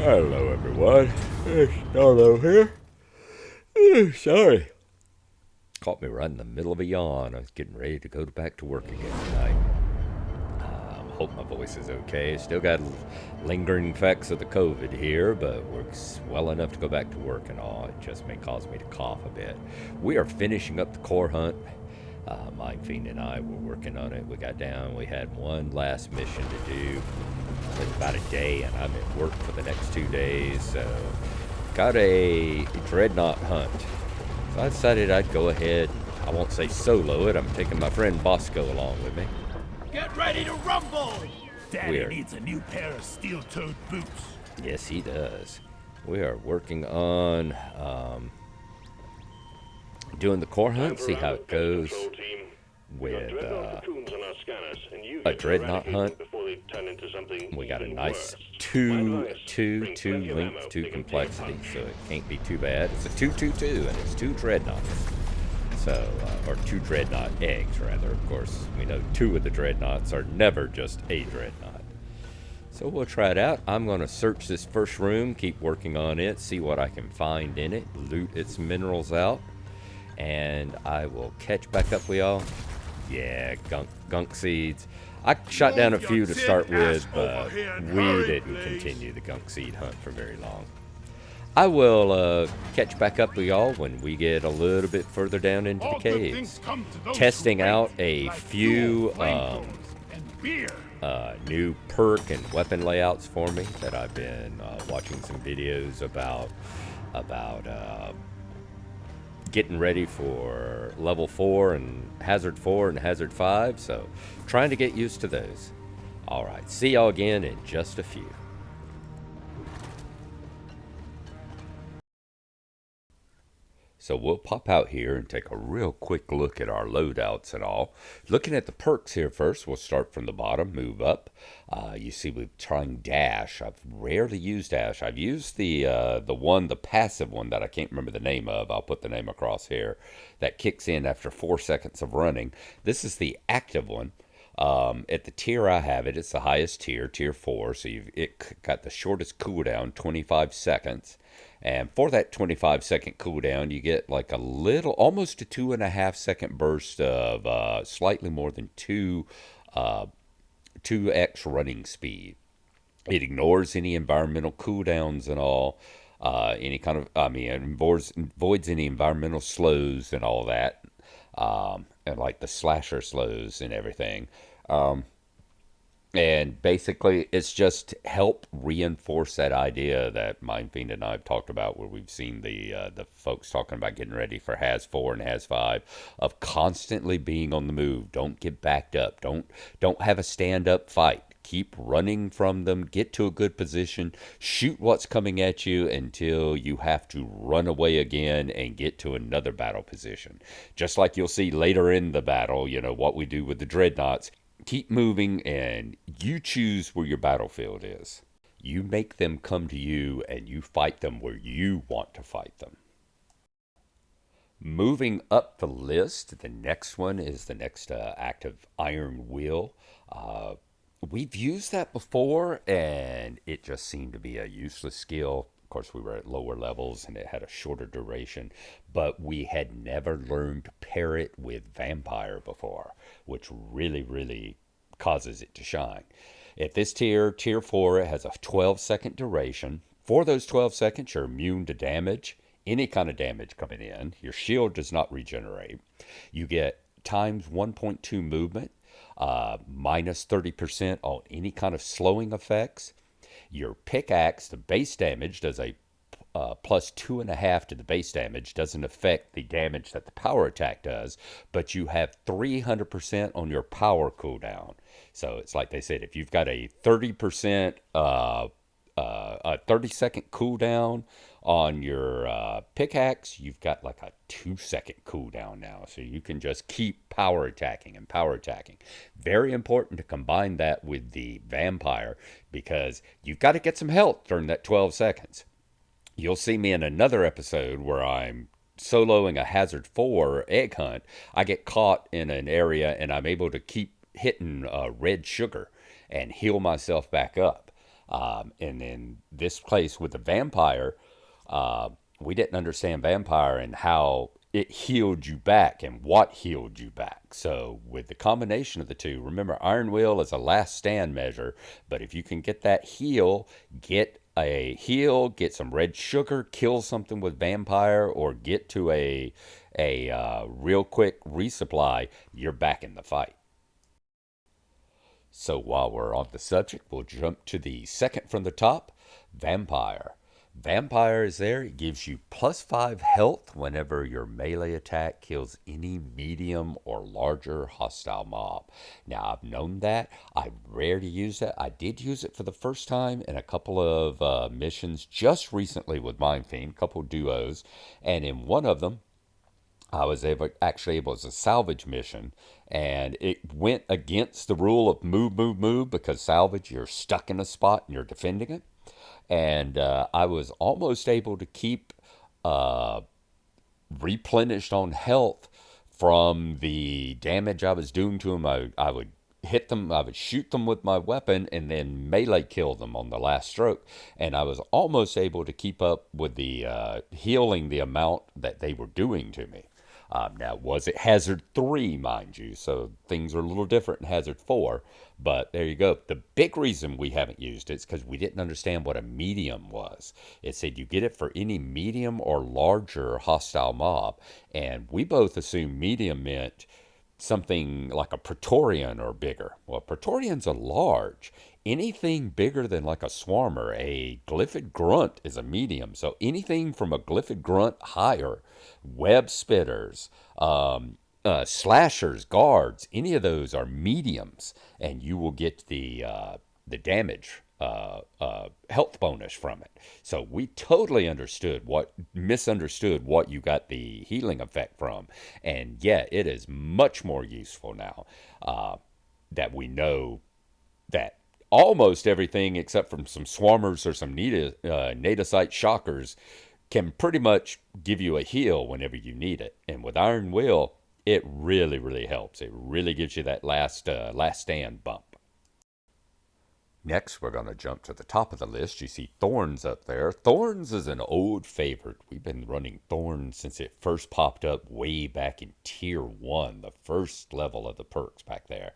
Hello, everyone. It's Darlo here. Sorry. Caught me right in the middle of a yawn. I was getting ready to go back to work again tonight. Hope my voice is okay. Still got lingering effects of the COVID here, but works well enough to go back to work and all. It just may cause me to cough a bit. We are finishing up the core hunt. Mine Fiend and I were working on it. We got down. We had one last mission to do. It's about a day, and I'm at work for the next 2 days. So, got a dreadnought hunt. So I decided I'd go ahead. I won't say solo it. I'm taking my friend Bosco along with me. Get ready to rumble! Daddy needs a new pair of steel-toed boots. Yes, he does. We are working on doing the core hunt, see how it goes with a dreadnought hunt. We got a nice 2 length, 2 complexity, so it can't be too bad. It's a 2-2-2, and it's 2 dreadnoughts. So, or 2 dreadnought eggs, rather. Of course, we know 2 of the dreadnoughts are never just a dreadnought. So we'll try it out. I'm going to search this first room, keep working on it, see what I can find in it, loot its minerals out, and I will catch back up with y'all. Yeah, gunk seeds. I shot down a few to start with, but we didn't continue the gunk seed hunt for very long. I will catch back up with y'all when we get a little bit further down into the caves. Testing out a few new perk and weapon layouts for me that I've been watching some videos about getting ready for level 4 and hazard 4 and hazard 5. So trying to get used to those. All right, see y'all again in just a few. So we'll pop out here and take a real quick look at our loadouts and all. Looking at the perks here first, we'll start from the bottom, move up. You see we're trying dash. I've rarely used dash. I've used the passive one that I can't remember the name of. I'll put the name across here. That kicks in after 4 seconds of running. This is the active one. At the tier I have it, it's the highest tier, tier 4. So it got the shortest cooldown, 25 seconds. And for that 25-second cooldown, you get like a little, almost a 2.5-second burst of slightly more than 2x running speed. It ignores any environmental cooldowns and all, avoids any environmental slows and all that, and like the slasher slows and everything. And basically, it's just help reinforce that idea that Mindfiend and I have talked about, where we've seen the folks talking about getting ready for Has 4 and Has 5, of constantly being on the move. Don't get backed up. Don't have a stand-up fight. Keep running from them. Get to a good position. Shoot what's coming at you until you have to run away again and get to another battle position. Just like you'll see later in the battle, what we do with the dreadnoughts. Keep moving, and you choose where your battlefield is. You make them come to you, and you fight them where you want to fight them. Moving up the list, the next one is the next active Iron Will. We've used that before, and it just seemed to be a useless skill. Of course, we were at lower levels, and it had a shorter duration, but we had never learned to pair it with Vampire before, which really, really causes it to shine. At this tier 4, it has a 12-second duration. For those 12 seconds, you're immune to damage, any kind of damage coming in. Your shield does not regenerate. You get times 1.2 movement, minus 30% on any kind of slowing effects. Your pickaxe, the base damage, does a plus 2.5 to the base damage. Doesn't affect the damage that the power attack does, but you have 300% on your power cooldown. So it's like they said, if you've got a 30%, a 30-second cooldown on your pickaxe, you've got like a 2-second cooldown now. So you can just keep power attacking and power attacking. Very important to combine that with the Vampire, because you've got to get some health during that 12 seconds. You'll see me in another episode where I'm soloing a Hazard 4 egg hunt. I get caught in an area, and I'm able to keep hitting red sugar and heal myself back up. And in this place with the vampire, uh, we didn't understand vampire and how it healed you back and what healed you back. So with the combination of the two, remember Iron Will is a last stand measure, but if you can get that heal, get a heal, get some red sugar, kill something with vampire, or get to a real quick resupply, you're back in the fight. So while we're on the subject, we'll jump to the second from the top, Vampire. Vampire is there. It gives you +5 health whenever your melee attack kills any medium or larger hostile mob. Now, I've known that. I rarely use it. I did use it for the first time in a couple of missions just recently with Mind Fiend, a couple duos. And in one of them, I was actually able, as a salvage mission, and it went against the rule of move, move, move, because salvage, you're stuck in a spot and you're defending it. And I was almost able to keep uh, replenished on health from the damage I was doing to them. I would hit them, I would shoot them with my weapon, and then melee kill them on the last stroke. And I was almost able to keep up with the healing the amount that they were doing to me. Now, was it Hazard 3, mind you? So things are a little different in Hazard 4. But there you go. The big reason we haven't used it is because we didn't understand what a medium was. It said you get it for any medium or larger hostile mob. And we both assumed medium meant something like a Praetorian or bigger. Well, Praetorians are large. Anything bigger than like a Swarmer, a Glyphid Grunt is a medium. So anything from a Glyphid Grunt higher, web spitters, slashers, guards, any of those are mediums, and you will get the damage health bonus from it. So we totally misunderstood what you got the healing effect from, and yeah, it is much more useful now that we know that almost everything except from some swarmers or some nadasite shockers can pretty much give you a heal whenever you need it. And with Iron Will, it really, really helps. It really gives you that last stand bump. Next, we're going to jump to the top of the list. You see Thorns up there. Thorns is an old favorite. We've been running Thorns since it first popped up way back in Tier 1, the first level of the perks back there.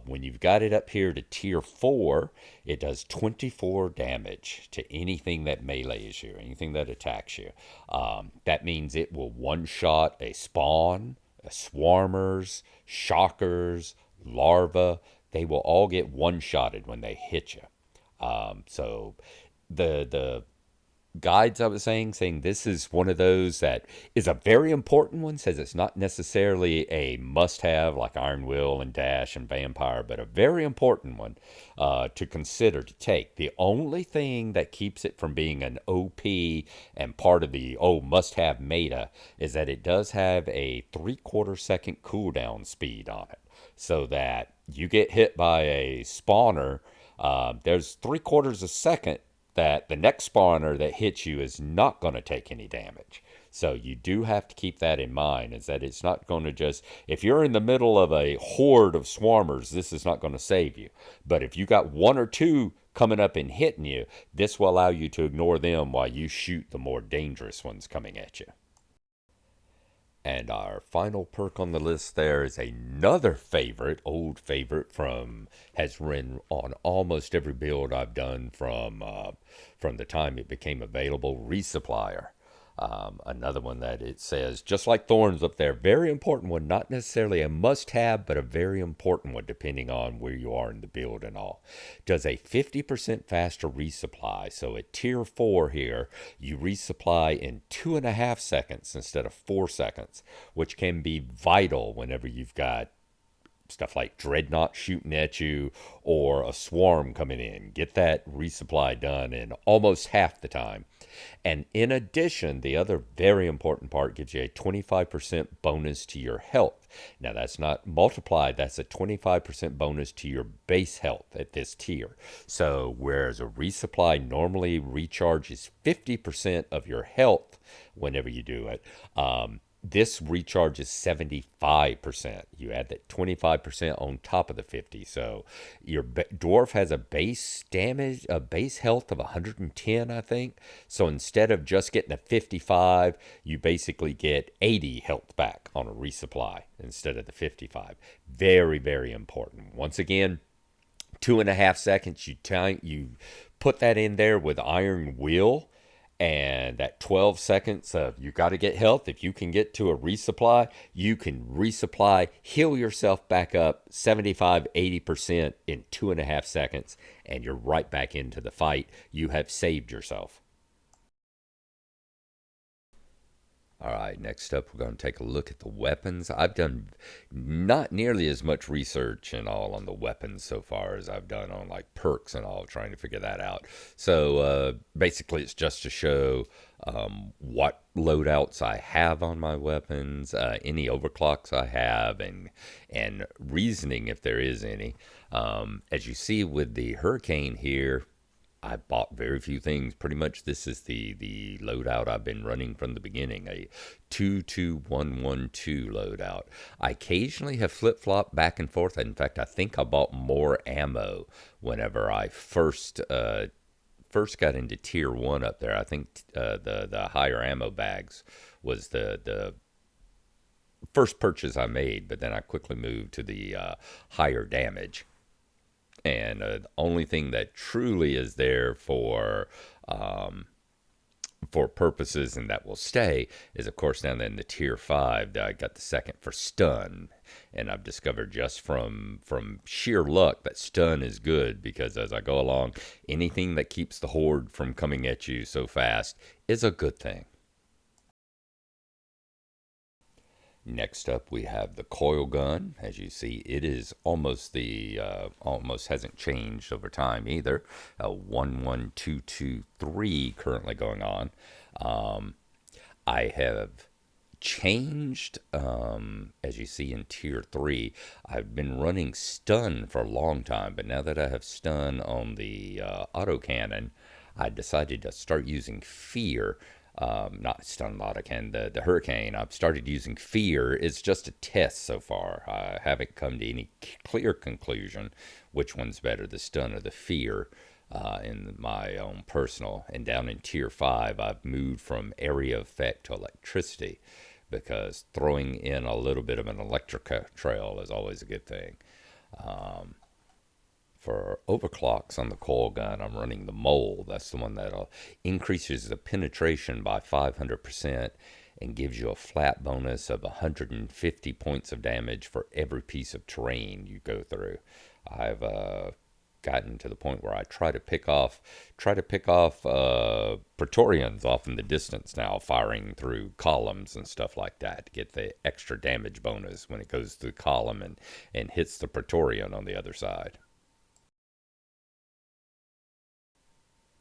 When you've got it up here to Tier 4, it does 24 damage to anything that melees you, anything that attacks you. That means it will one-shot a spawn, swarmers, shockers, larvae. They will all get one-shotted when they hit you. So the guides I was saying this is one of those that is a very important one, says it's not necessarily a must-have like Iron Will and Dash and Vampire, but a very important one to consider to take. The only thing that keeps it from being an OP and part of the must-have meta is that it does have a 3/4 second cooldown speed on it, so that you get hit by a spawner, there's 3/4 a second that the next spawner that hits you is not going to take any damage. So you do have to keep that in mind, is that it's not going to just, if you're in the middle of a horde of swarmers, this is not going to save you. But if you got one or two coming up and hitting you, this will allow you to ignore them while you shoot the more dangerous ones coming at you. And our final perk on the list there is another old favorite has run on almost every build I've done from the time it became available, Resupplier. Another one that it says, just like Thorns up there, very important one, not necessarily a must-have, but a very important one depending on where you are in the build and all. Does a 50% faster resupply. So at Tier 4 here, you resupply in 2.5 seconds instead of 4 seconds, which can be vital whenever you've got stuff like Dreadnought shooting at you or a swarm coming in. Get that resupply done in almost half the time. And in addition, the other very important part gives you a 25% bonus to your health. Now, that's not multiplied. That's a 25% bonus to your base health at this tier. So whereas a resupply normally recharges 50% of your health whenever you do it, This recharge is 75%. You add that 25% on top of the 50. So your dwarf has a base damage, a base health of 110, I think. So instead of just getting a 55, you basically get 80 health back on a resupply instead of the 55. Very, very important. Once again, 2.5 seconds. You put that in there with iron will, and that 12 seconds of you got to get health. If you can get to a resupply, you can resupply, heal yourself back up 75, 80% in 2.5 seconds, and you're right back into the fight. You have saved yourself. All right, next up, we're going to take a look at the weapons. I've done not nearly as much research and all on the weapons so far as I've done on like perks and all, trying to figure that out. So basically, it's just to show what loadouts I have on my weapons, any overclocks I have, and reasoning if there is any. As you see with the Hurricane here, I bought very few things. Pretty much this is the loadout I've been running from the beginning, a 22112 loadout. I occasionally have flip-flopped back and forth. In fact, I think I bought more ammo whenever I first got into tier 1 up there. I think the higher ammo bags was the first purchase I made, but then I quickly moved to the higher damage. And the only thing that truly is there for purposes and that will stay is, of course, down in the tier 5 that I got the second for stun. And I've discovered just from sheer luck that stun is good, because as I go along, anything that keeps the horde from coming at you so fast is a good thing. Next up, we have the coil gun. As you see, it is almost hasn't changed over time either. 11223 currently going on. I have changed, as you see in tier 3. I've been running stun for a long time, but now that I have stun on the autocannon, I decided to start using fear. Not stun autocannon, the hurricane. I've started using fear. It's just a test so far. I haven't come to any clear conclusion which one's better, the stun or the fear, in my own personal. And down in tier 5, I've moved from area effect to electricity, because throwing in a little bit of an electric trail is always a good thing. For overclocks on the coil gun, I'm running the mole. That's the one that increases the penetration by 500% and gives you a flat bonus of 150 points of damage for every piece of terrain you go through. I've gotten to the point where I try to pick off Praetorians off in the distance now, firing through columns and stuff like that to get the extra damage bonus when it goes through the column and hits the Praetorian on the other side.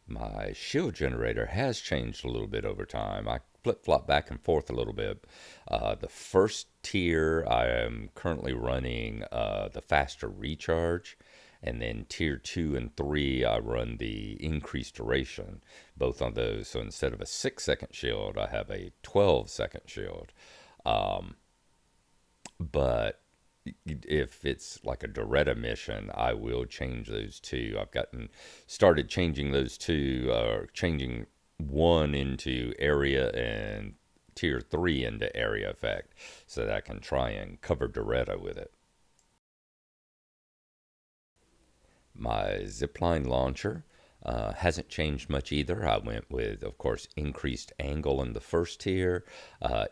My shield generator has changed a little bit over time. I flip-flop back and forth a little bit. The first tier, I am currently running the faster recharge. And then tier 2 and 3, I run the increased duration, both on those. So instead of a 6-second shield, I have a 12-second shield. But if it's like a Doretta mission, I will change those two. I've started changing those two, changing one into area and tier 3 into area effect, so that I can try and cover Doretta with it. My zipline launcher hasn't changed much either. I went with, of course, increased angle in the first tier,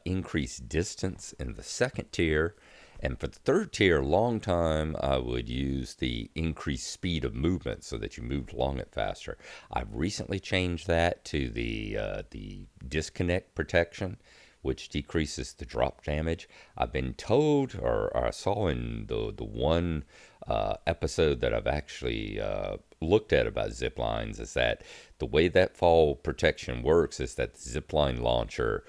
increased distance in the second tier, and for the third tier, long time, I would use the increased speed of movement so that you moved along it faster. I've recently changed that to the disconnect protection, which decreases the drop damage. I've been told, or I saw in the one episode that I've actually looked at about zip lines, is that the way that fall protection works is that the zipline launcher,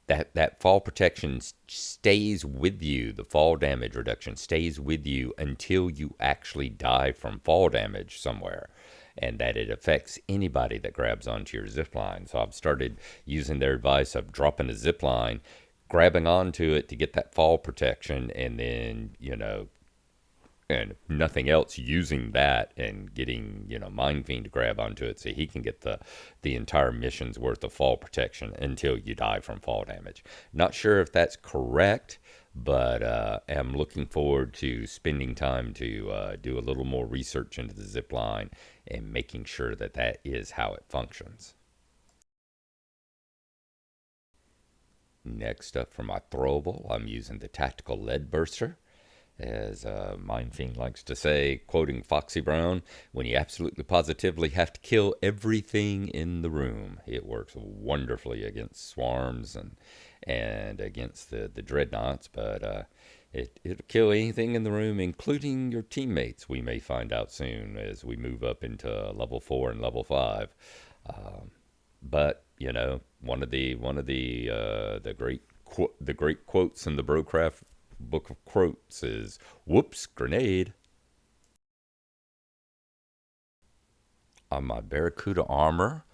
that fall protection stays with you. The fall damage reduction stays with you until you actually die from fall damage somewhere, and that it affects anybody that grabs onto your zip line. So I've started using their advice of dropping a zip line, grabbing onto it to get that fall protection, and then, and nothing else, using that and getting, Mind Fiend to grab onto it so he can get the entire mission's worth of fall protection until you die from fall damage. Not sure if that's correct, but am looking forward to spending time to do a little more research into the zip line and making sure that that is how it functions. Next up for my throwable, I'm using the tactical lead burster. As Mind Fiend likes to say, quoting Foxy Brown, when you absolutely positively have to kill everything in the room. It works wonderfully against swarms and against the dreadnoughts, but it'll kill anything in the room, including your teammates, we may find out soon as we move up into level 4 and level 5. But one of the great quotes in the Brocraft Book of Quotes is, "Whoops, grenade." On my Barracuda armor,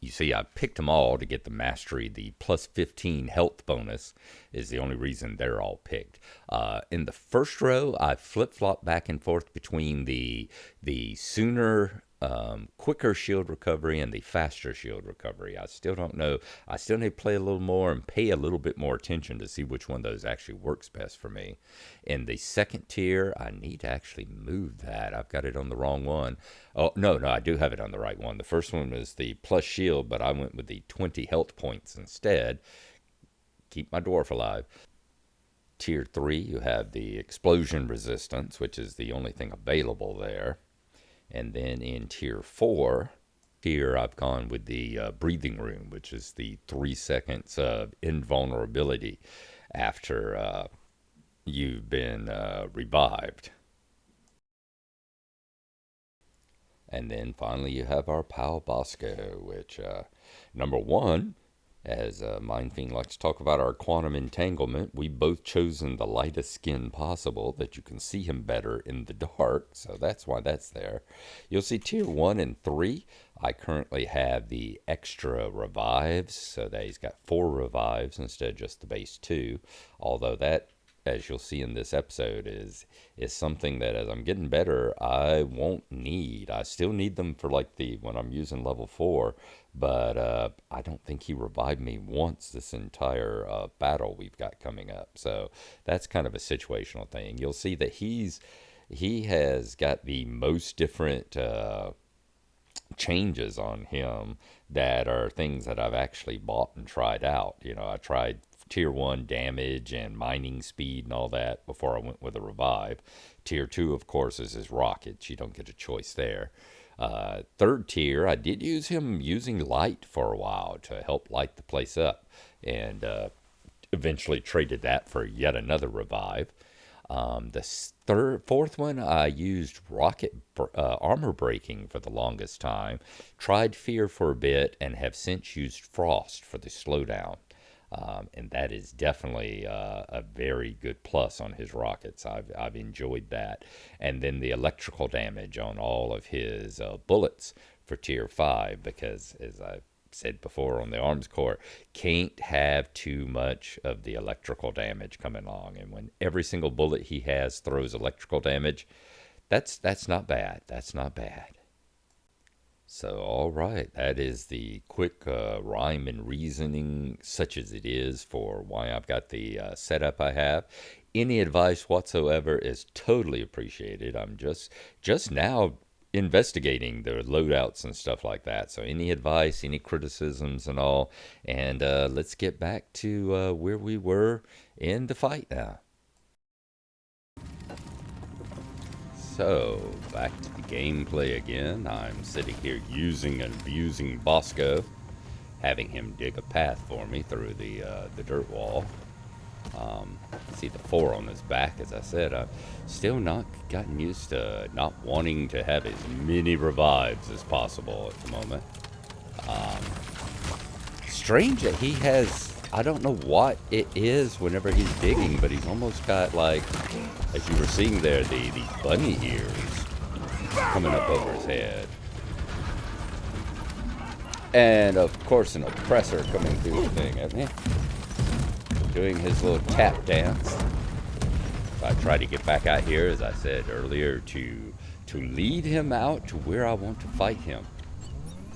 you see I picked them all to get the mastery. The plus 15 health bonus is the only reason they're all picked. In the first row, I flip-flop back and forth between the sooner, quicker shield recovery and the faster shield recovery. I still don't know. I still need to play a little more and pay a little bit more attention to see which one of those actually works best for me. In the second tier, I need to actually move that. I've got it on the wrong one. Oh, no, I do have it on the right one. The first one was the plus shield, but I went with the 20 health points instead. Keep my dwarf alive. Tier 3, you have the explosion resistance, which is the only thing available there. And then in tier 4, here I've gone with the breathing room, which is the 3 seconds of invulnerability after you've been revived. And then finally you have our pal Bosco, which number 1, as Mind Fiend likes to talk about our quantum entanglement, we've both chosen the lightest skin possible that you can see him better in the dark, so that's why that's there. You'll see tier 1 and 3, I currently have the extra revives, so that he's got 4 revives instead of just the base 2, although that, as you'll see in this episode, is something that as I'm getting better, I won't need. I still need them for when I'm using level 4, but I don't think he revived me once this entire battle we've got coming up. So that's kind of a situational thing. You'll see that he has got the most different changes on him that are things that I've actually bought and tried out. I tried tier 1 damage and mining speed and all that before I went with a revive. Tier 2, of course, is his rockets. You don't get a choice there. Third tier, I did use him using light for a while to help light the place up, and eventually traded that for yet another revive. The fourth one, I used rocket armor breaking for the longest time, tried fear for a bit, and have since used frost for the slowdown. And that is definitely a very good plus on his rockets. I've enjoyed that. And then the electrical damage on all of his bullets for tier 5, because as I said before on the arms core, can't have too much of the electrical damage coming along. And when every single bullet he has throws electrical damage, that's not bad. That's not bad. So, all right, that is the quick rhyme and reasoning, such as it is, for why I've got the setup I have. Any advice whatsoever is totally appreciated. I'm just now investigating the loadouts and stuff like that. So, any advice, any criticisms, and all. And let's get back to where we were in the fight now. So, back to the gameplay again. I'm sitting here using and abusing Bosco, having him dig a path for me through the dirt wall. See the 4 on his back, as I said. I've still not gotten used to not wanting to have as many revives as possible at the moment. Strange that he has, I don't know what it is whenever he's digging, but he's almost got, like, as you were seeing there, these bunny ears coming up over his head. And, of course, an oppressor coming through the thing, hasn't he? doing his little tap dance. So I try to get back out here, as I said earlier, to lead him out to where I want to fight him.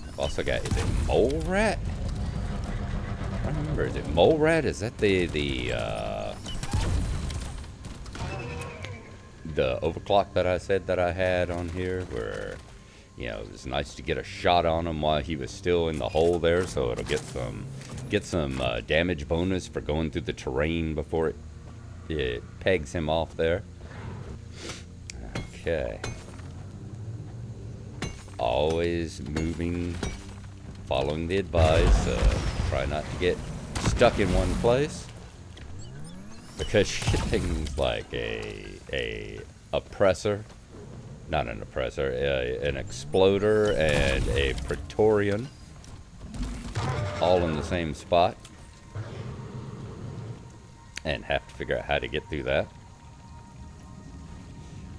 I've also got, is it Mole Rat? I don't remember, is it Mole Rat? Is that the overclock that I said that I had on here, where, you know, it was nice to get a shot on him while he was still in the hole there, so it'll get some damage bonus for going through the terrain before it pegs him off there. Okay. Always moving, following the advice. Try not to get stuck in one place, because things like a oppressor, not an oppressor, an exploder and a Praetorian, all in the same spot, and have to figure out how to get through that.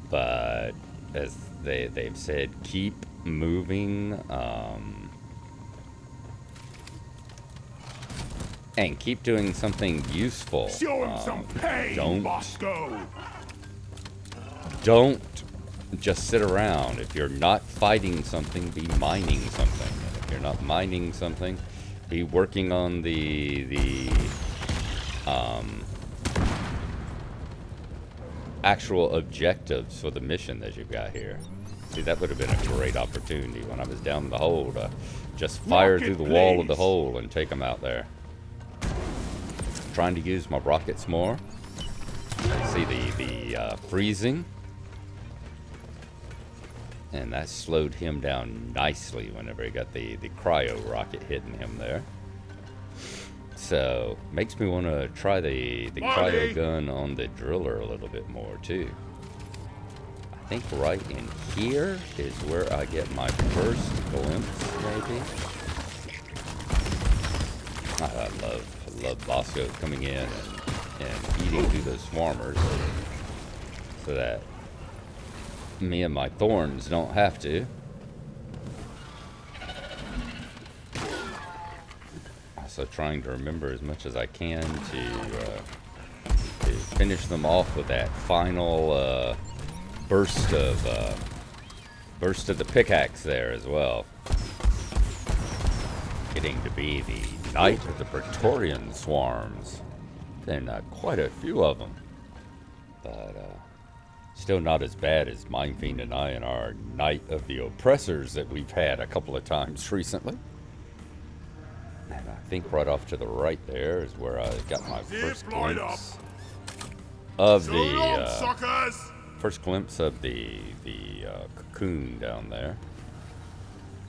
But as they've said, keep moving, and keep doing something useful. Show him some pain, Bosco. Don't just sit around. If you're not fighting something, be mining something. And if you're not mining something, be working on the actual objectives for the mission that you've got here. See, that would have been a great opportunity when I was down in the hole to just fire through the wall of the hole and take them out there. Trying to use my rockets more. See the freezing, and that slowed him down nicely whenever he got the cryo rocket hitting him there. So makes me want to try the cryo gun on the driller a little bit more too. I think right in here is where I get my first glimpse, maybe. I love Bosco coming in and eating through those swarmers, so that me and my thorns don't have to. Also trying to remember as much as I can to finish them off with that final burst of the pickaxe there as well. Getting to be the Knight of the Praetorian swarms. Been quite a few of them, but still not as bad as Mindfiend and I and our Knight of the Oppressors that we've had a couple of times recently. And I think right off to the right there is where I got my first glimpse of the cocoon down there.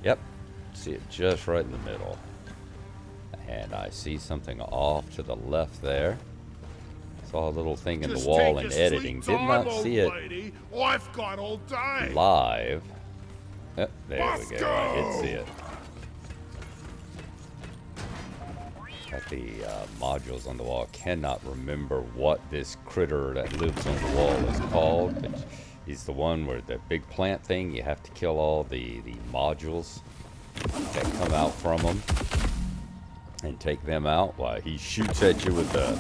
Yep, see it just right in the middle. And I see something off to the left there. Saw a little thing in the wall in editing. Did not see it I've got all day. live. Yep, there we go. I did see it. Got the modules on the wall. Cannot remember what this critter that lives on the wall is called, but he's the one where the big plant thing, you have to kill all the modules that come out from them and take them out while he shoots at you with the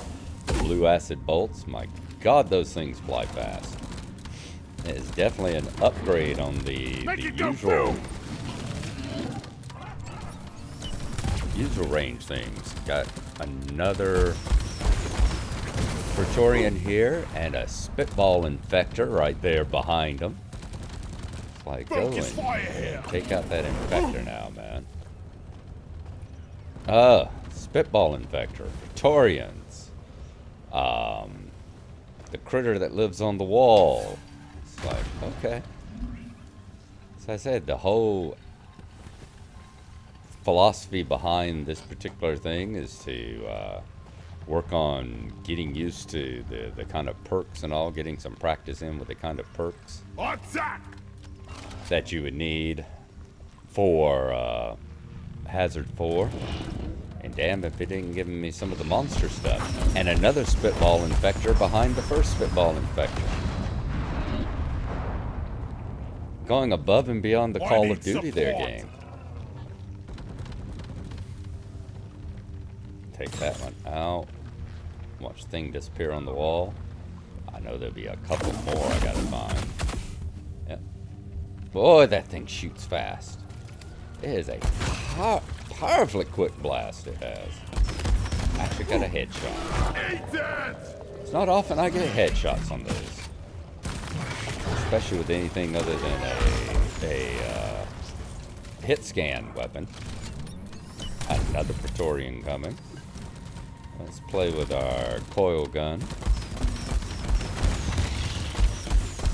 blue acid bolts. My God, those things fly fast. It is definitely an upgrade on the usual range things. Got another Praetorian here and a spitball infector right there behind him. It's like, go and take out that infector now, man. Spitball infector, Praetorians. The critter that lives on the wall. It's like, okay. As I said, the whole philosophy behind this particular thing is to work on getting used to the kind of perks and all, getting some practice in with the kind of perks that you would need for Hazard 4. And damn if it didn't give me some of the monster stuff. And another spitball infector behind the first spitball infector. Going above and beyond the Call of Duty there game. Take that one out. Watch the thing disappear on the wall. I know there'll be a couple more I gotta find. Yep. Boy, that thing shoots fast. It is a powerfully quick blast it has. Actually got a headshot. It's not often I get headshots on those. Especially with anything other than a hit scan weapon. Another Praetorian coming. Let's play with our coil gun.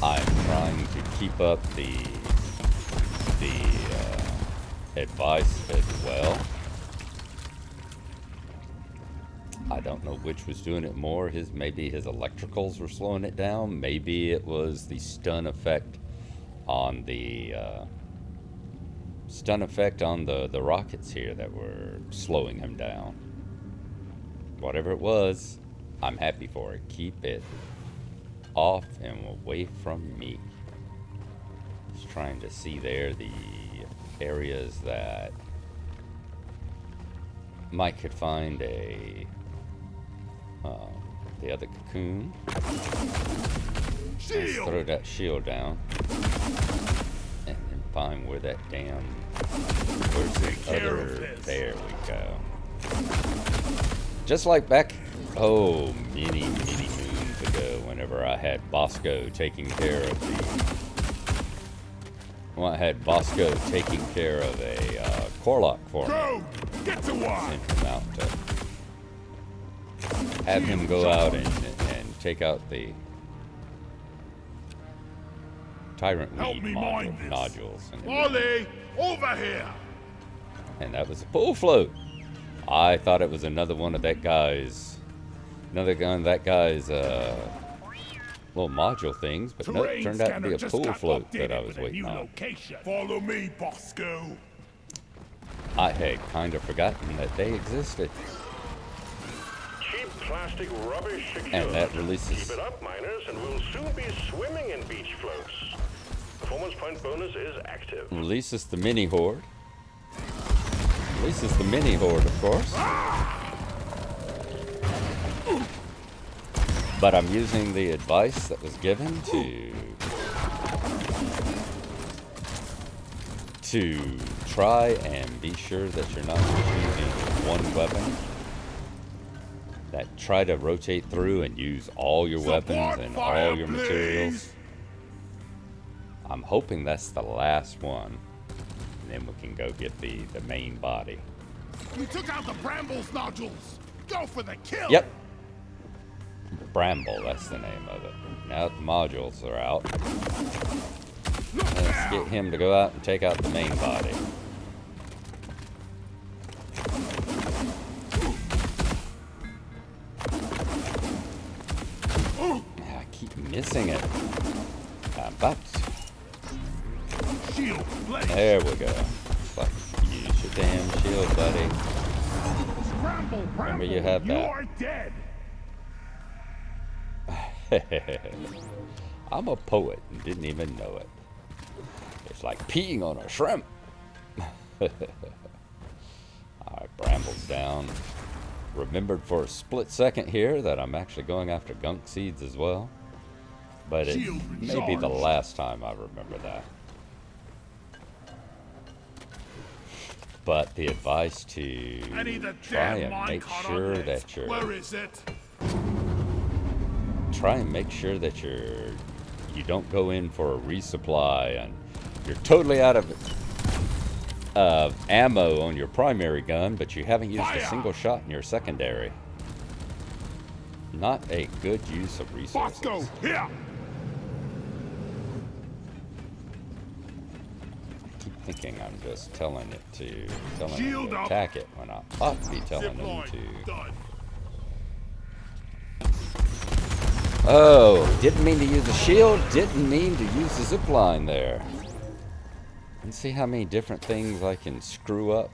I'm trying to keep up the advice as well. I don't know which was doing it more. Maybe his electricals were slowing it down. Maybe it was the stun effect on the rockets here that were slowing him down. Whatever it was, I'm happy for it. Keep it off and away from me. Just trying to see there the areas that Mike could find the other cocoon. Let's throw that shield down and then find where that damn, where's the other, there we go. Just like back, many moons ago, whenever I had Bosco taking care of a Corlock for me. Get to work. Sent him out to have him go out and take out the Tyrant Weed nodules. Molly, over here. And that was a pull float. I thought it was another one of that guy's, little module things, but no, it turned out to be a pull float that I was waiting on. Follow me, Bosco. I had kind of forgotten that they existed. Cheap plastic rubbish secure. And that releases. Keep it up, miners, and we'll soon be swimming in beach floats. Performance point bonus is active. Releases the mini horde. Releases the mini horde, of course. But I'm using the advice that was given to try and be sure that you're not just using one weapon. That try to rotate through and use all your weapons and all your materials. I'm hoping that's the last one. And then we can go get the main body. You took out the Brambles nodules. Go for the kill. Yep. Bramble, that's the name of it. Now that the modules are out, let's get him to go out and take out the main body. I keep missing it. I'm about to. Shield, there we go. Like, use your damn shield, buddy. Remember you have that. You are dead. I'm a poet and didn't even know it. It's like peeing on a shrimp. Alright, Bramble's down. Remembered for a split second here that I'm actually going after gunk seeds as well. But it may be the last time I remember that. But the advice to try and make sure that you're... Where is it? Try and make sure that you don't go in for a resupply and you're totally out of ammo on your primary gun, but you haven't used a single shot in your secondary. Not a good use of resources. Bosco, here. I keep thinking I'm just telling it to attack it when I ought to be telling them to. Oh, didn't mean to use a shield, didn't mean to use the zip line there. And see how many different things I can screw up.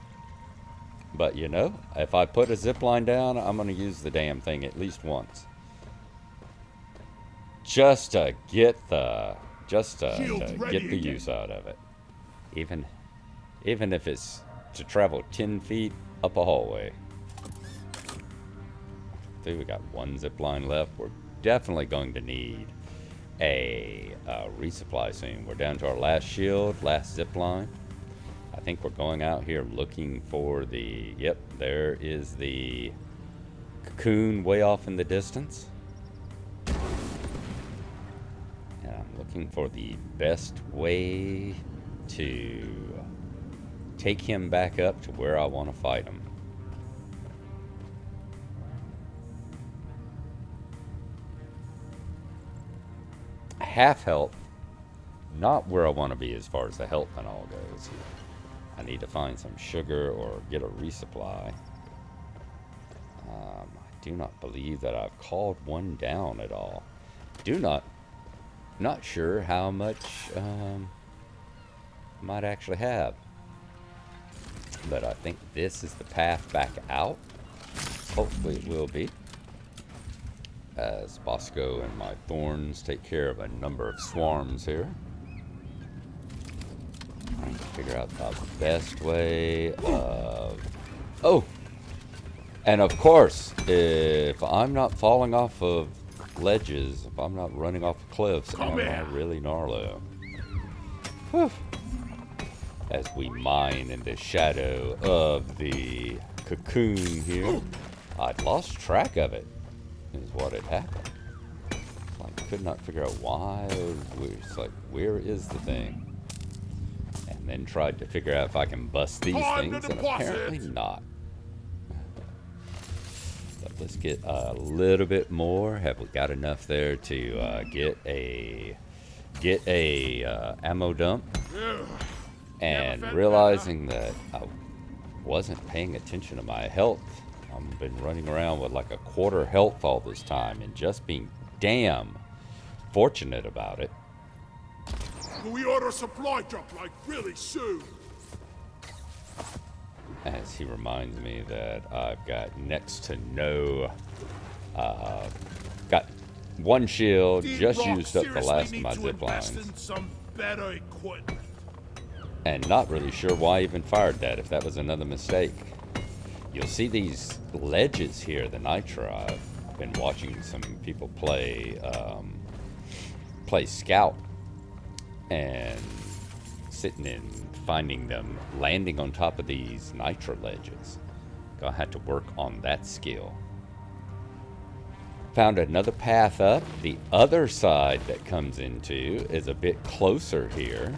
But you know, if I put a zip line down, I'm going to use the damn thing at least once. Just to get the use out of it. Even if it's to travel 10 feet up a hallway. through. We got one zip line left. We're definitely going to need a resupply soon. We're down to our last shield, last zip line. I think we're going out here looking for the, yep, there is the cocoon way off in the distance. And I'm looking for the best way to take him back up to where I want to fight him. Half health, not where I want to be as far as the health and all goes. I need to find some sugar or get a resupply. I do not believe that I've called one down at all. Not sure how much I might actually have. But I think this is the path back out. Hopefully it will be. As Bosco and my thorns take care of a number of swarms here. Trying to figure out the best way of... Oh! And of course, if I'm not falling off of ledges, if I'm not running off of cliffs, am I really Narlo? Whew. As we mine in the shadow of the cocoon here. I'd lost track of it, is what had happened. I could not figure out why. It's like, where is the thing? And then tried to figure out if I can bust these things, and apparently not. But let's get a little bit more. Have we got enough there to get a ammo dump? And realizing that I wasn't paying attention to my health. I've been running around with like a quarter health all this time and just being damn fortunate about it. We order a supply drop like really soon. As he reminds me that I've got next to no, got one shield, just used up the last of my zip lines. Some better equipment. And not really sure why I even fired that, if that was another mistake. You'll see these ledges here, the Nitro. I've been watching some people play Scout, and sitting and finding them landing on top of these Nitro ledges. Gonna have to work on that skill. Found another path up. The other side that comes into is a bit closer here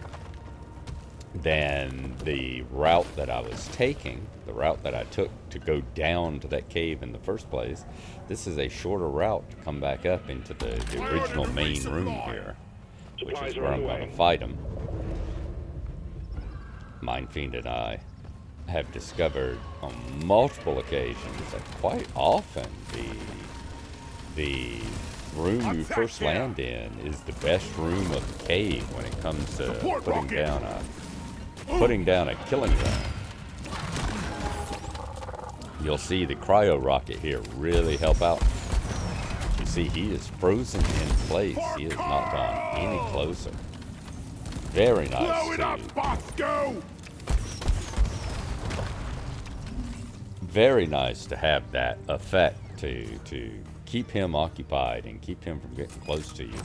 than the route that I was taking, the route that I took to go down to that cave in the first place. This is a shorter route to come back up into the original main room here, which is where I'm going to fight him. Mindfiend and I have discovered on multiple occasions that quite often the room you first land in is the best room of the cave when it comes to putting down a killing zone. You'll see the cryo rocket here really help out. You see, he is frozen in place. He has not gone any closer. Very nice too. Very nice to have that effect to keep him occupied and keep him from getting close to you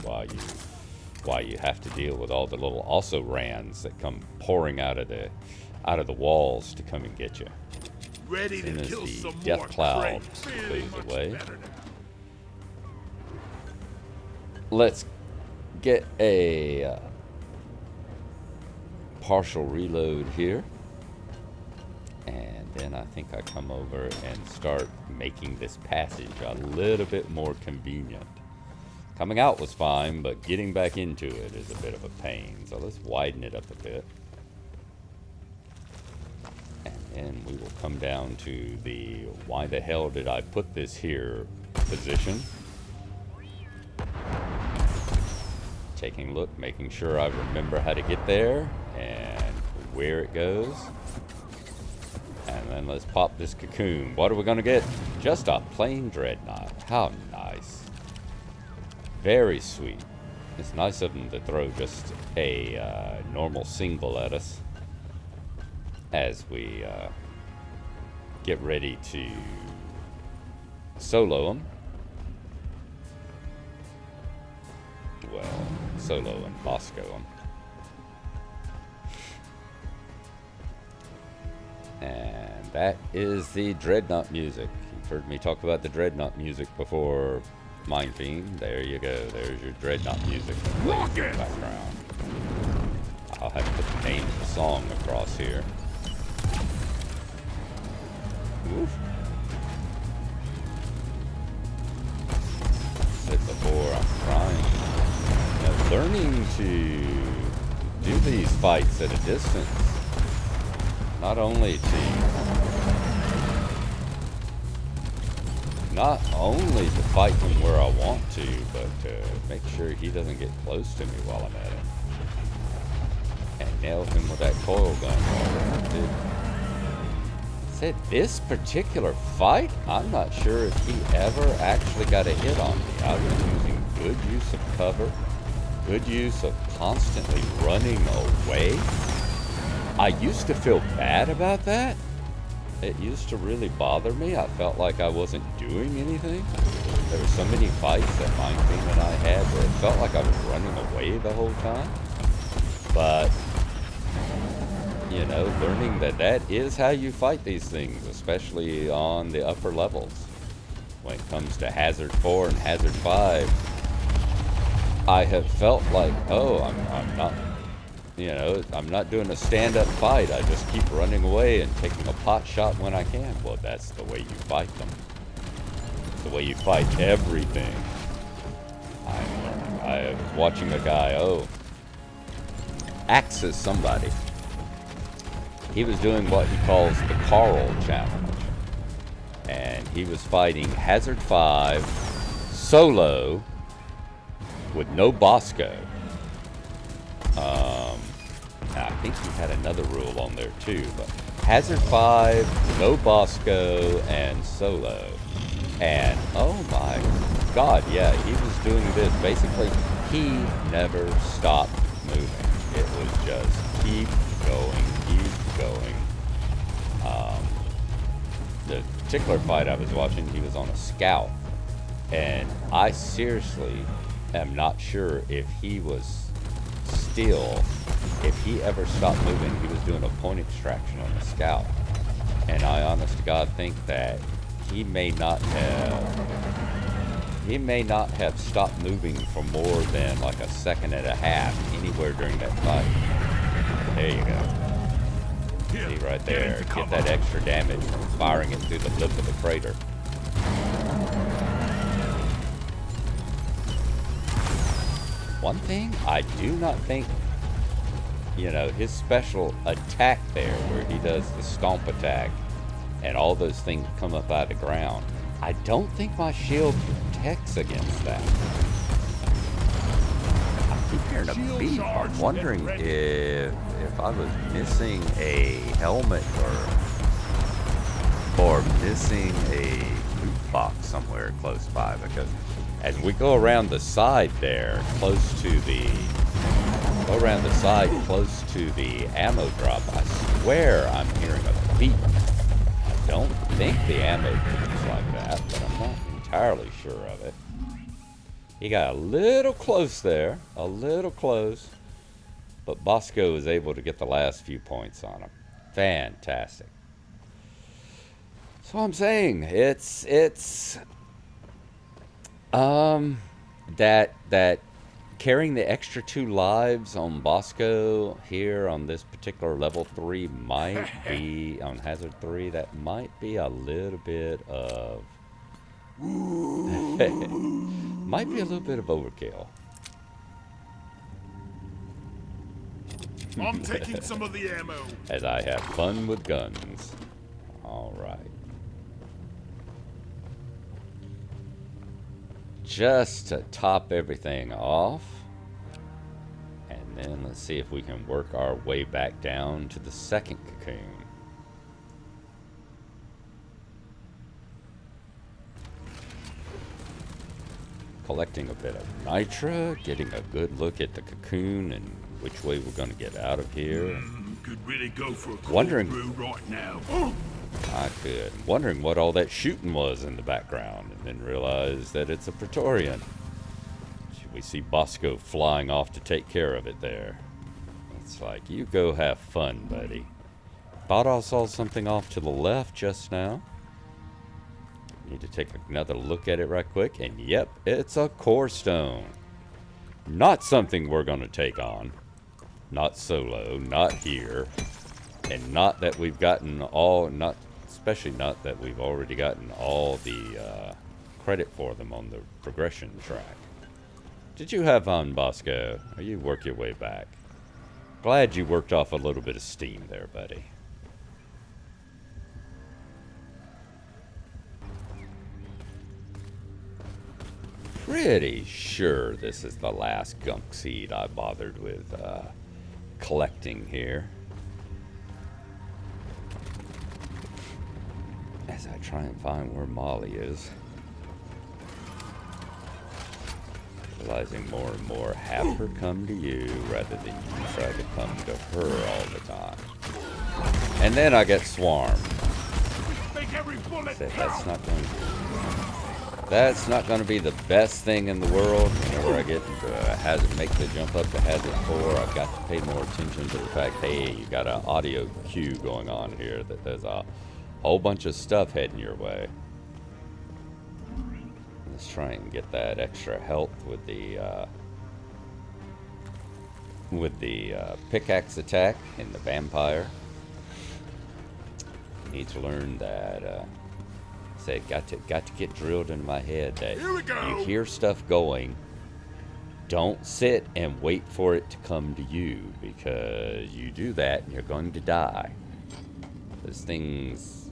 while you have to deal with all the little also rans that come pouring out of the walls to come and get you. Ready to kill the some death more cloud fades away. Let's get a partial reload here, and then I think I come over and start making this passage a little bit more convenient. Coming out was fine, but getting back into it is a bit of a pain. So let's widen it up a bit. And then we will come down to the why the hell did I put this here position. Taking a look, making sure I remember how to get there and where it goes. And then let's pop this cocoon. What are we going to get? Just a plain dreadnought. How nice. Very sweet. It's nice of them to throw just a normal single at us as we get ready to solo him. Well, solo and Bosco him. And that is the Dreadnought music. You've heard me talk about the Dreadnought music before, Mind Fiend. There you go. There's your Dreadnought music that plays in the background. I'll have to put the name of the song across here. Oof. Said before, I'm trying. Now, learning to do these fights at a distance. Not only to fight him where I want to, but to make sure he doesn't get close to me while I'm at him. And nail him with that coil gun. Said this particular fight, I'm not sure if he ever actually got a hit on me. I was using good use of cover, good use of constantly running away. I used to feel bad about that. It used to really bother me. I felt like I wasn't doing anything. There were so many fights that Mind Fiend and I had where it felt like I was running away the whole time. But, you know, learning that that is how you fight these things, especially on the upper levels. When it comes to Hazard 4 and Hazard 5, I have felt like, oh, I'm not... You know, I'm not doing a stand-up fight. I just keep running away and taking a pot shot when I can. Well, that's the way you fight them. The way you fight everything. I'm learning. I was watching a guy, axes somebody. He was doing what he calls the Carl challenge. And he was fighting Hazard 5 solo with no Bosco. I think he had another rule on there too, but Hazard 5, no Bosco, and solo. And oh my god, yeah, he was doing this. Basically, he never stopped moving. It was just keep going, keep going. The particular fight I was watching, he was on a scout. And I seriously am not sure if he was still, if he ever stopped moving. He was doing a point extraction on the scout, and I honest to God think that he may not have stopped moving for more than like a second and a half anywhere during that fight. There you go. See right there, get that extra damage from firing it through the lip of the crater. One thing, I do not think, you know, his special attack there, where he does the stomp attack, and all those things come up out of the ground, I don't think my shield protects against that. I keep hearing a beep. I'm wondering if I was missing a helmet or missing a loot box somewhere close by, because as we go around the side there, close to the ammo drop, I swear I'm hearing a beep. I don't think the ammo beeps like that, but I'm not entirely sure of it. He got a little close there, a little close, but Bosco was able to get the last few points on him. Fantastic. So I'm saying it's that carrying the extra 2 lives on Bosco here on this particular level 3 might be, on Hazard 3, that might be a little bit of might be a little bit of overkill. I'm taking some of the ammo. As I have fun with guns. All right. Just to top everything off, and then let's see if we can work our way back down to the second cocoon. Collecting a bit of nitra, getting a good look at the cocoon and which way we're going to get out of here. Could really go for a cold Wondering brew right now. I could. Wondering what all that shooting was in the background, and then realized that it's a Praetorian. We see Bosco flying off to take care of it there. It's like, you go have fun, buddy. Thought I saw something off to the left just now. Need to take another look at it right quick, and yep, it's a core stone. Not something we're going to take on. Not solo, not here. And not that we've gotten all, not especially not that we've already gotten all the credit for them on the progression track. Did you have fun, Bosco? Or you work your way back? Glad you worked off a little bit of steam there, buddy. Pretty sure this is the last gunk seed I bothered with collecting here. As I try and find where Molly is. Realizing more and more, have her come to you rather than you try to come to her all the time. And then I get swarmed. That's not going to be the best thing in the world. Whenever I get to make the jump up to Hazard 4, I've got to pay more attention to the fact, hey, you got an audio cue going on here that there's a whole bunch of stuff heading your way. Let's try and get that extra health with the pickaxe attack in the vampire. Need to learn that. Got to get drilled into my head that you hear stuff going. Don't sit and wait for it to come to you, because you do that and you're going to die. This thing's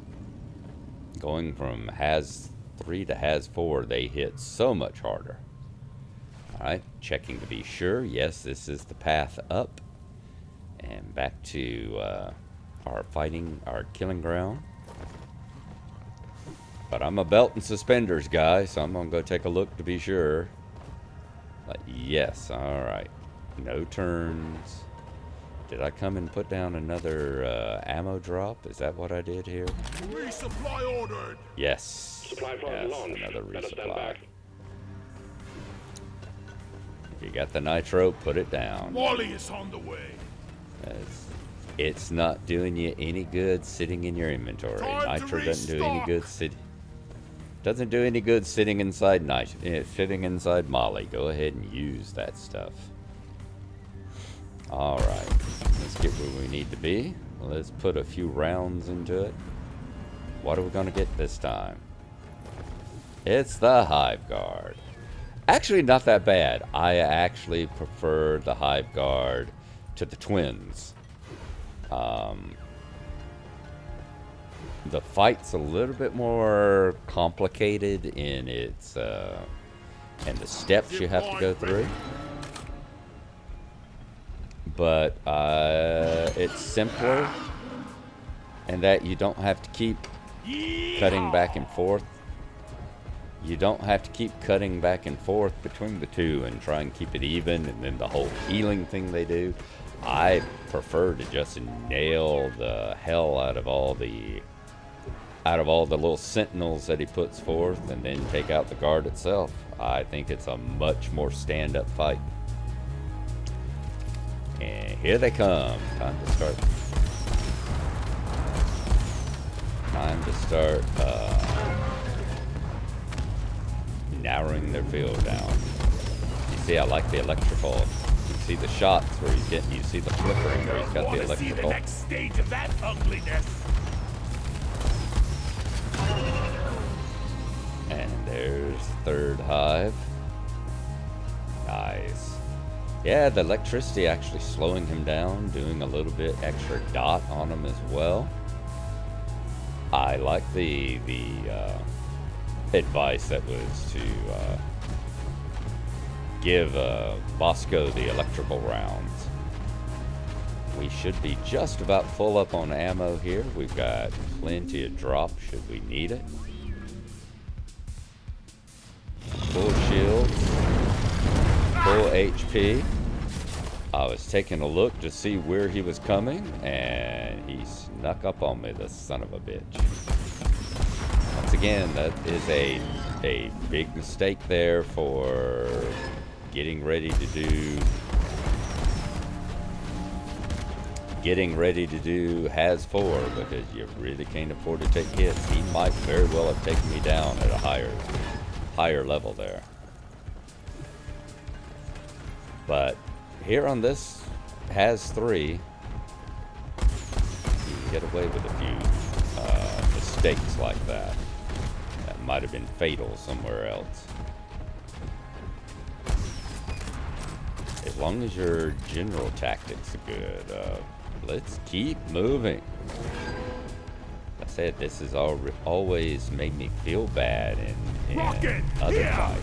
going from Haz 3 to Haz 4, they hit so much harder. Alright, checking to be sure. Yes, this is the path up. And back to our killing ground. But I'm a belt and suspenders guy, so I'm going to go take a look to be sure. But yes, alright. No turns. Did I come and put down another ammo drop? Is that what I did here? Resupply ordered. Yes. Supply pod Yes, launched. another Better stand resupply. back. If you got the nitro, put it down. Wally is on the way. It's not doing you any good sitting in your inventory. Time to Nitro doesn't do any restock. good doesn't do any good sitting inside sitting inside Molly. Go ahead and use that stuff. Alright. Let's get where we need to be. Let's put a few rounds into it. What are we gonna get this time? It's the Hive Guard. Actually, not that bad. I actually prefer the Hive Guard to the Twins. The fight's a little bit more complicated in its and the steps you have to go through, but it's simpler in that you don't have to keep cutting back and forth. You don't have to keep cutting back and forth between the two and try and keep it even, and then the whole healing thing they do. I prefer to just nail the hell out of all the little sentinels that he puts forth, and then take out the guard itself. I think it's a much more stand-up fight. And here they come. Time to start narrowing their field down. You see, I like the electrical. You see the shots where he's getting. You see the flickering where he's got the See the electrical. next stage of that ugliness. And there's third hive. Nice. Yeah, the electricity actually slowing him down, doing a little bit extra dot on him as well. I like the advice that was to give Bosco the electrical rounds. We should be just about full up on ammo here. We've got plenty of drop should we need it. Full shields, full HP. I was taking a look to see where he was coming, and he snuck up on me, the son of a bitch. Once again, that is a big mistake there for getting ready to do has 4, because you really can't afford to take hits. He might very well have taken me down at a higher level there. But here on this has 3, you can get away with a few mistakes like that. That might have been fatal somewhere else. As long as your general tactics are good, let's keep moving. I said this has always made me feel bad in other fights.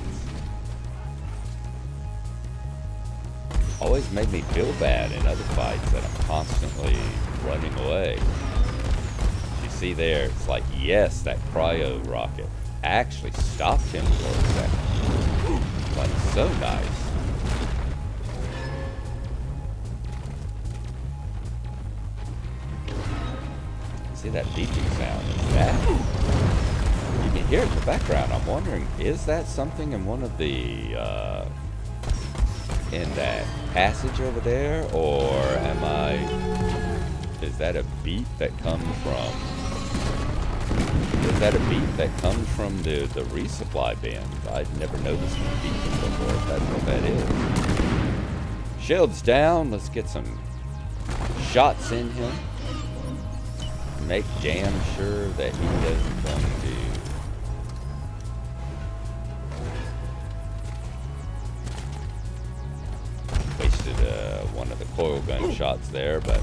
Always made me feel bad in other fights that I'm constantly running away. You see there, it's like, yes, that cryo rocket actually stopped him for a second. But it's so nice. See that beeping sound? Is that? You can hear it in the background. I'm wondering, is that something in one of the in that passage over there, or is that a beep that comes from the resupply bins? I'd never noticed them beeping before, if that's what that is. Shield's down. Let's get some shots in him. Make damn sure that he doesn't come to. Wasted one of the coil gun shots there, but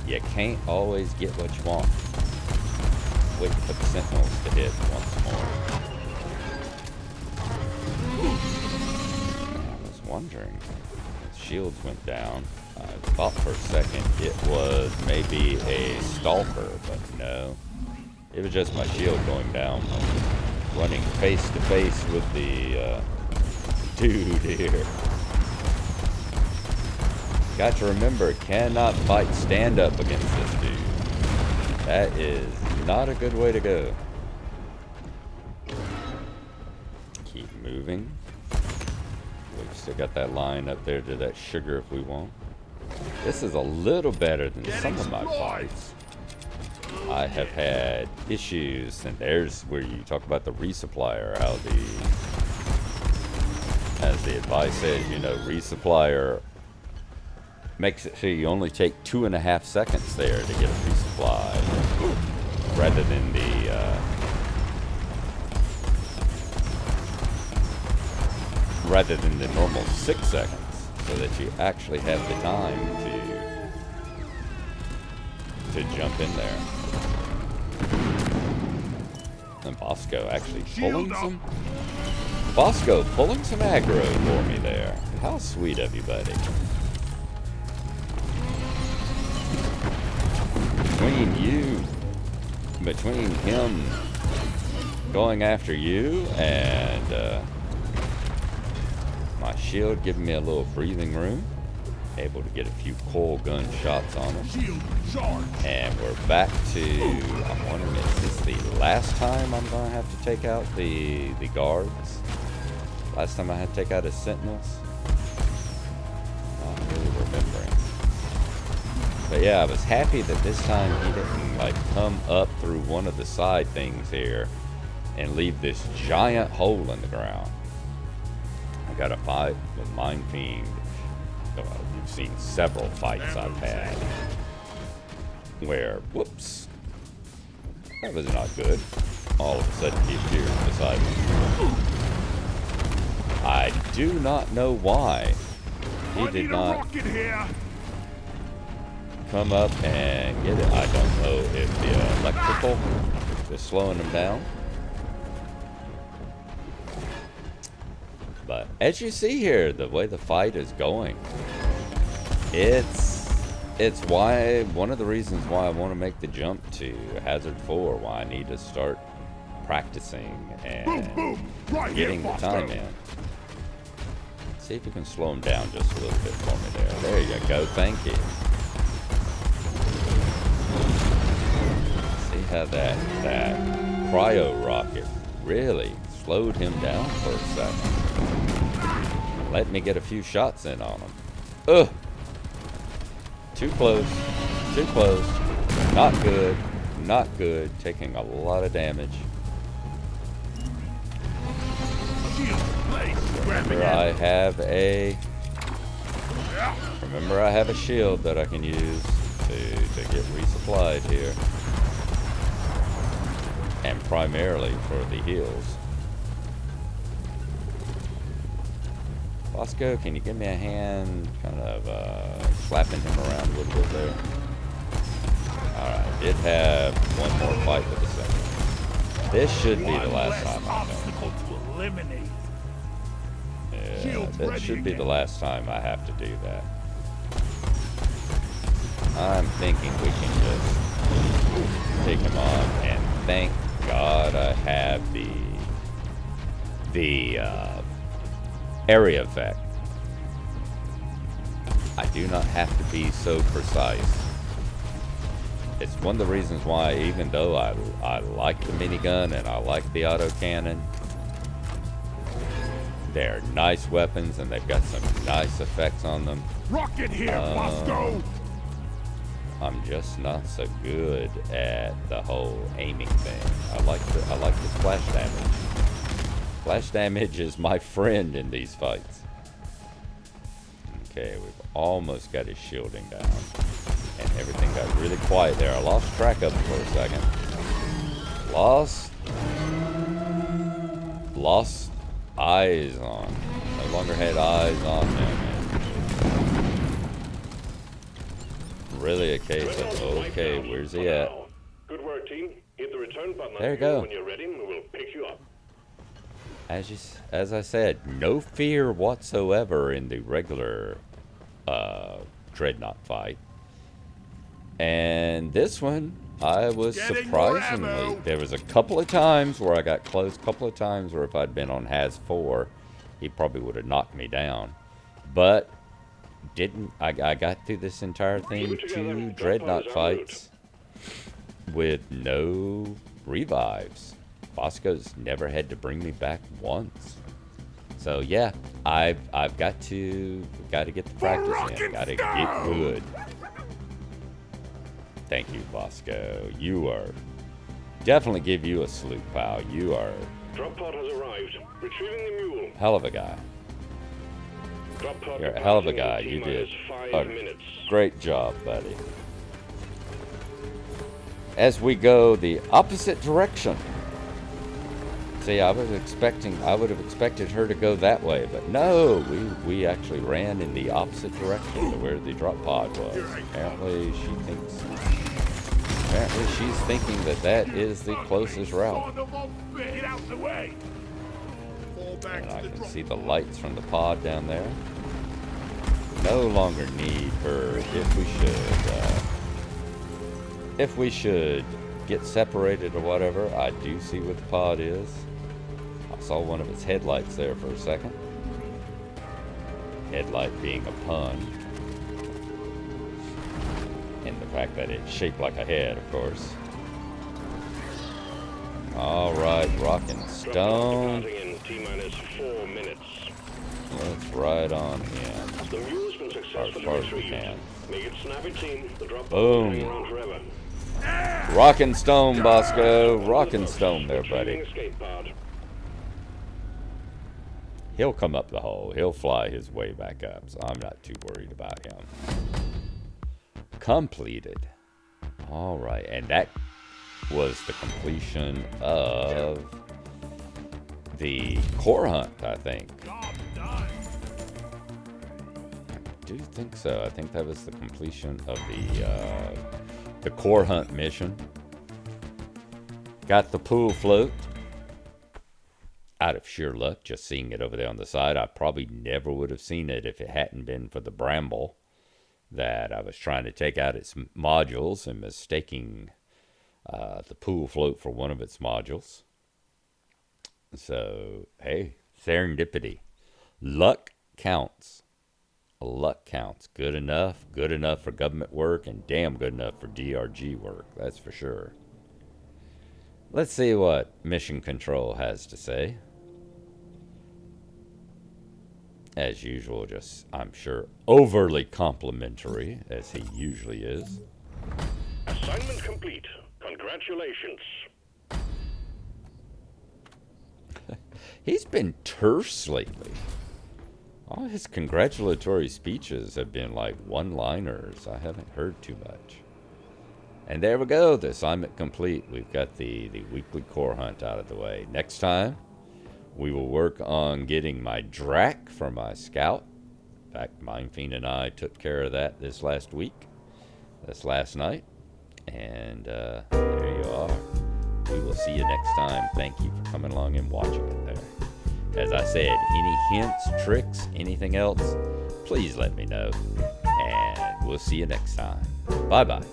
you can't always get what you want. Wait for the sentinels to hit once more. I was wondering, his shields went down. I thought for a second it was maybe a stalker, but no. It was just my shield going down. Running face to face with the dude here. Got to remember, cannot fight stand up against this dude. That is not a good way to go. Keep moving. We've still got that line up there to that sugar if we want. This is a little better than some of my fights. I have had issues, and there's where you talk about the resupplier, how as the advice says, you know, resupplier makes it so you only take 2.5 seconds there to get a resupply, rather than the normal 6 seconds. So that you actually have the time to jump in there. And Bosco actually pulling some aggro for me there. How sweet of you, buddy. Between him going after you and my shield giving me a little breathing room, able to get a few coil gun shots on him. And we're back to, I'm wondering, is this the last time I'm going to have to take out the guards? Last time I had to take out his sentinels? Not really remembering. But yeah, I was happy that this time he didn't like come up through one of the side things here and leave this giant hole in the ground. I got a fight with Mind Fiend. You've seen several fights I've had where, whoops, that was not good. All of a sudden he appears beside me. I do not know why he did not come up and get it. I don't know if the electrical is slowing him down. But as you see here, the way the fight is going, it's why, one of the reasons why I want to make the jump to Hazard 4, why I need to start practicing and getting the time in. See if you can slow him down just a little bit for me there. There you go. Thank you. See how that cryo rocket really slowed him down for a second. Let me get a few shots in on him. Ugh! Too close. Too close. Not good. Not good. Taking a lot of damage. Remember, I have a shield that I can use to get resupplied here. And primarily for the heals. Bosco, can you give me a hand kind of slapping him around a little bit there? Alright, did have one more fight with the second. This should be the last time I know. Yeah, that should be the last time I have to do that. I'm thinking we can just take him on, and thank God I have the area effect. I do not have to be so precise. It's one of the reasons why, even though I like the minigun and I like the autocannon, they're nice weapons and they've got some nice effects on them. Rocket here, Bosco! I'm just not so good at the whole aiming thing. I like the splash damage. Splash damage is my friend in these fights. Okay, we've almost got his shielding down. And everything got really quiet there. I lost track of him for a second. Lost eyes on. No longer had eyes on him. Really a case of, okay, where's he at? Good work, team. Hit the return button There you go. when you're ready, and we'll pick you up. As I said, no fear whatsoever in the regular Dreadnought fight. And this one, I was surprisingly, there was a couple of times where I got close, couple of times where if I'd been on Has 4, he probably would have knocked me down. But I got through this entire thing, 2 Dreadnought fights with no revives. Bosco's never had to bring me back once. So yeah, I've got to get the practice in. Got to get good. Thank you, Bosco. You are definitely give you a salute, pal. You are Drop pod has arrived. Retrieving the mule. hell of a guy. Drop pod You're a hell of a guy. departing in You did T-minus 5 a minutes. great job, buddy. As we go the opposite direction. See, I would have expected her to go that way, but no, we actually ran in the opposite direction to where the drop pod was. Apparently she's thinking that is the closest route. Get out the way! And I can see the lights from the pod down there. No longer need her if we should get separated or whatever. I do see what the pod is. I saw one of its headlights there for a second. Headlight being a pun. And the fact that it's shaped like a head, of course. Alright, rockin' stone. Departing in T-minus 4 minutes. Let's ride on in. The mule's been successfully Far as we retrieved. can. Make it snappy, team. The drop pod Boom. will hang around forever. Rockin' stone, Bosco. Rockin' stone there, buddy. Escape pod. He'll come up the hole. He'll fly his way back up, so I'm not too worried about him. Completed. All right, and that was the completion of the core hunt, I think. I do think so. I think that was the completion of the core hunt mission. Got the pool float. Out of sheer luck, just seeing it over there on the side. I probably never would have seen it if it hadn't been for the bramble that I was trying to take out its modules and mistaking the pool float for one of its modules. So, hey, serendipity. Luck counts. Luck counts. Good enough for government work, and damn good enough for DRG work, that's for sure. Let's see what Mission Control has to say. As usual, just, I'm sure, overly complimentary, as he usually is. Assignment complete. Congratulations. He's been terse lately. All his congratulatory speeches have been like one-liners. I haven't heard too much. And there we go, the assignment complete. We've got the weekly core hunt out of the way. Next time, we will work on getting my Drac for my scout. In fact, Mindfiend and I took care of that this last night. And there you are. We will see you next time. Thank you for coming along and watching it there. As I said, any hints, tricks, anything else, please let me know. And we'll see you next time. Bye-bye.